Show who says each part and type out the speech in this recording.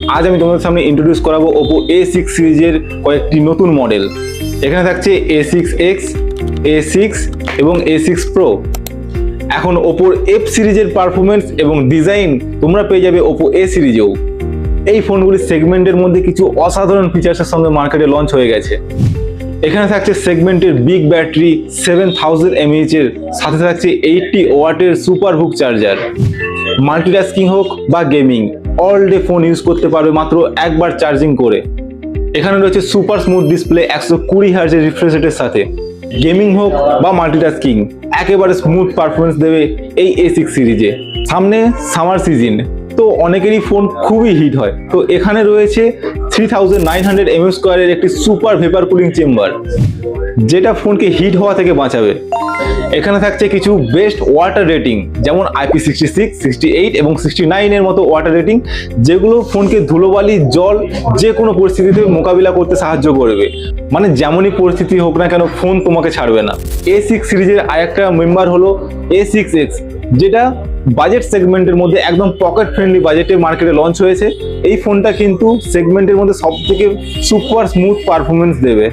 Speaker 1: আজ আমি তোমাদের সামনে ইন্ট্রোডিউস করাবো ওপো A6 সিরিজের কয়েকটি নতুন মডেল। এখানে থাকছে A6X, A6 এবং A6 Pro। এখন ওপোর F সিরিজের পারফরমেন্স এবং ডিজাইন তোমরা পেয়ে যাবে ওপো A সিরিজেও। এই ফোনগুলির সেগমেন্টের মধ্যে কিছু অসাধারণ ফিচার্সের সঙ্গে মার্কেটে লঞ্চ হয়ে গেছে। এখানে থাকছে সেগমেন্টের বিগ ব্যাটারি 7000 mAh এর, সাথে থাকছে 80 ওয়াটের সুপার হুক চার্জার। মাল্টিটাস্কিং হোক বা gaming, all day phone use করতে পারবে মাত্র একবার চার্জিং করে। এখানে রয়েছে সুপার স্মুথ ডিসপ্লে 120 হার্জের রিফ্রেশ রেটের সাথে। গেমিং হোক বা মাল্টিটাস্কিং, একেবারে স্মুথ পারফরমেন্স দেবে এই A6 সিরিজে। সামনে সামার সিজন, তো অনেকেরই ফোন খুবই হিট হয়, তো এখানে রয়েছে 3900 mAh এর একটি সুপার ভেপার কুলিং চেম্বার, যেটা ফোনকে হিট হওয়া থেকে বাঁচাবে। এখানে থাকছে কিছু বেস্ট ওয়াটার রেটিং, যেমন IP66, 68 এবং 69 এর মতো ওয়াটার রেটিং, যেগুলো ফোনকে ধুলোবালি, জল যে কোনো পরিস্থিতিতে মোকাবিলা করতে সাহায্য করবে। মানে যেমনই পরিস্থিতি হোক না কেন, ফোন তোমাকে ছাড়বে না। A6 সিরিজের আরেকটা মেম্বার হলো A6X, যেটা বাজেট সেগমেন্টের মধ্যে একদম পকেট ফ্রেন্ডলি বাজেটে মার্কেটে লঞ্চ হয়েছে। এই ফোনটা কিন্তু সেগমেন্টের মধ্যে সবথেকে সুপার স্মুথ পারফরমেন্স দেবে।